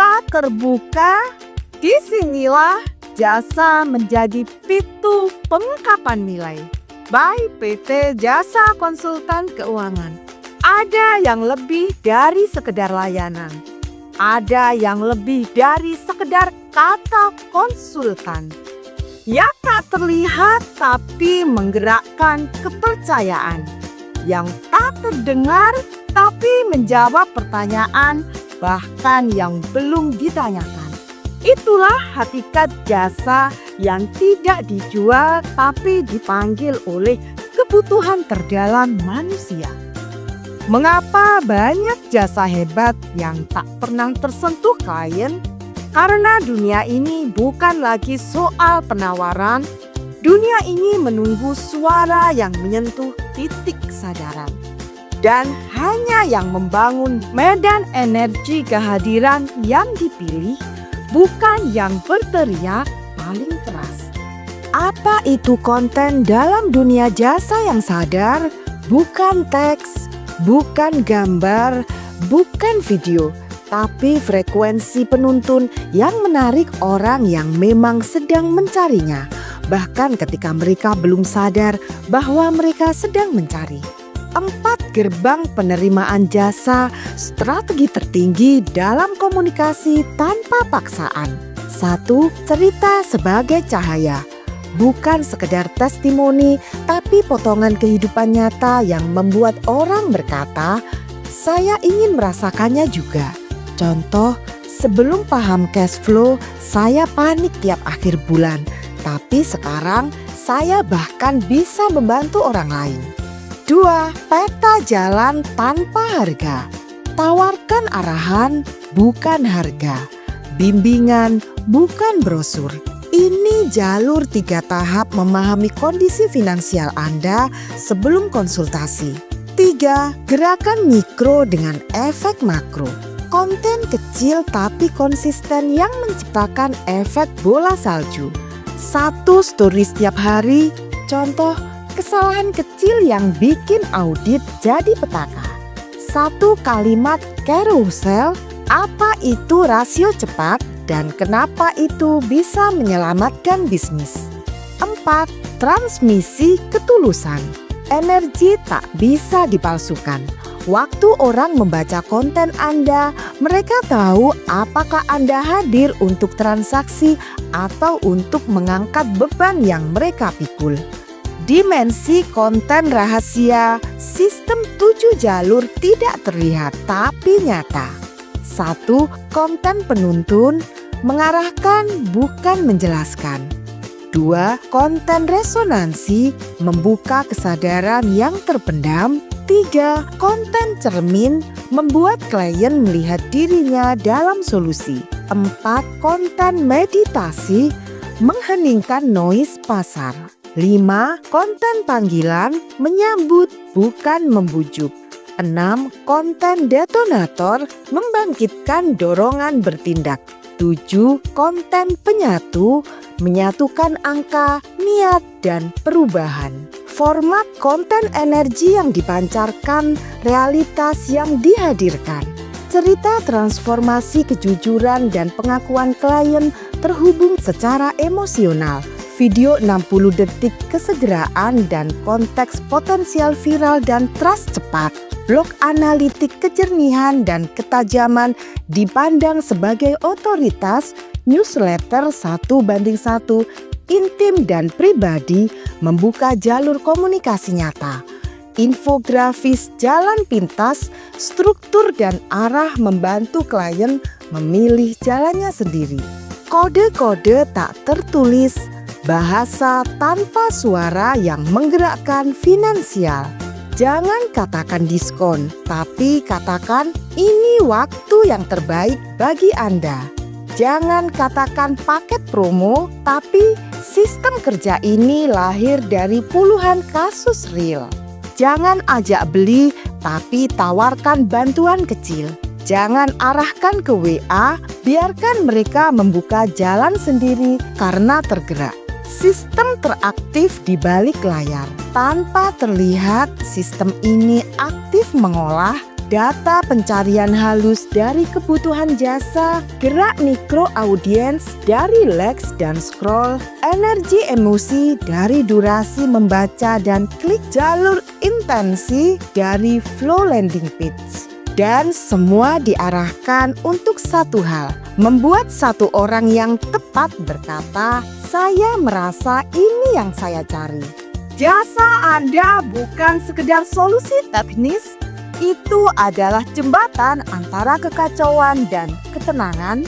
Jasa terbuka, disinilah jasa menjadi pintu pengungkapan nilai. By PT Jasa Konsultan Keuangan. Ada yang lebih dari sekedar layanan. Ada yang lebih dari sekedar kata konsultan. Yang tak terlihat tapi menggerakkan kepercayaan. Yang tak terdengar tapi menjawab pertanyaan bahkan yang belum ditanyakan. Itulah hakikat jasa yang tidak dijual tapi dipanggil oleh kebutuhan terdalam manusia. Mengapa banyak jasa hebat yang tak pernah tersentuh klien? Karena dunia ini bukan lagi soal penawaran. Dunia ini menunggu suara yang menyentuh titik kesadaran. Dan hanya yang membangun medan energi kehadiran yang dipilih, bukan yang berteriak paling keras. Apa itu konten dalam dunia jasa yang sadar? Bukan teks, bukan gambar, bukan video, tapi frekuensi penuntun yang menarik orang yang memang sedang mencarinya, bahkan ketika mereka belum sadar bahwa mereka sedang mencari. 4 gerbang penerimaan jasa, strategi tertinggi dalam komunikasi tanpa paksaan. 1. Cerita sebagai cahaya. Bukan sekedar testimoni, tapi potongan kehidupan nyata yang membuat orang berkata, "Saya ingin merasakannya juga." Contoh, sebelum paham cash flow, saya panik tiap akhir bulan. Tapi sekarang, saya bahkan bisa membantu orang lain. 2. Peta jalan tanpa harga. Tawarkan arahan, bukan harga. Bimbingan, bukan brosur. Ini jalur 3 tahap memahami kondisi finansial Anda sebelum konsultasi. 3. Gerakan mikro dengan efek makro. Konten kecil tapi konsisten yang menciptakan efek bola salju. 1 story setiap hari. Contoh, kesalahan kecil yang bikin audit jadi petaka. 1 kalimat carousel. Apa itu rasio cepat dan kenapa itu bisa menyelamatkan bisnis? 4. Transmisi ketulusan. Energi tak bisa dipalsukan. Waktu orang membaca konten Anda, mereka tahu apakah Anda hadir untuk transaksi atau untuk mengangkat beban yang mereka pikul. Dimensi konten rahasia, sistem 7 jalur tidak terlihat tapi nyata. 1. Konten penuntun, mengarahkan bukan menjelaskan. 2. Konten resonansi, membuka kesadaran yang terpendam. 3. Konten cermin, membuat klien melihat dirinya dalam solusi. 4. Konten meditasi, mengheningkan noise pasar. 5. Konten panggilan, menyambut bukan membujuk. 6. Konten detonator, membangkitkan dorongan bertindak. 7. Konten penyatu, menyatukan angka, niat, dan perubahan. Format konten energi yang dipancarkan, realitas yang dihadirkan. Cerita transformasi kejujuran dan pengakuan klien terhubung secara emosional. Video 60 detik kesegeraan dan konteks potensial viral dan trust cepat. Blog analitik kejernihan dan ketajaman dipandang sebagai otoritas. Newsletter 1:1, intim dan pribadi, membuka jalur komunikasi nyata. Infografis jalan pintas, struktur dan arah membantu klien memilih jalannya sendiri. Kode-kode tak tertulis, bahasa tanpa suara yang menggerakkan finansial. Jangan katakan diskon, tapi katakan ini waktu yang terbaik bagi Anda. Jangan katakan paket promo, tapi sistem kerja ini lahir dari puluhan kasus real. Jangan ajak beli, tapi tawarkan bantuan kecil. Jangan arahkan ke WA, biarkan mereka membuka jalan sendiri karena tergerak. Sistem teraktif di balik layar. Tanpa terlihat, sistem ini aktif mengolah, data pencarian halus dari kebutuhan jasa, gerak mikro audiens dari likes dan scroll, energi emosi dari durasi membaca dan klik, jalur intensi dari flow landing page. Dan semua diarahkan untuk satu hal, membuat satu orang yang tepat berkata, "Saya merasa ini yang saya cari." Jasa Anda bukan sekedar solusi teknis, itu adalah jembatan antara kekacauan dan ketenangan,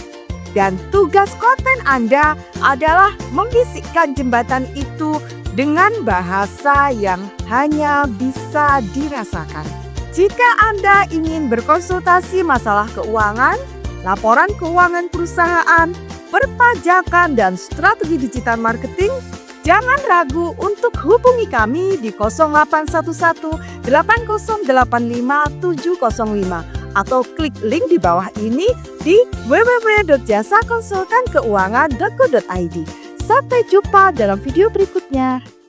dan tugas konten Anda adalah membisikkan jembatan itu dengan bahasa yang hanya bisa dirasakan. Jika Anda ingin berkonsultasi masalah keuangan, laporan keuangan perusahaan, perpajakan, dan strategi digital marketing, jangan ragu untuk hubungi kami di 0811 8085 705 atau klik link di bawah ini di www.jasakonsultankeuangan.co.id. Sampai jumpa dalam video berikutnya.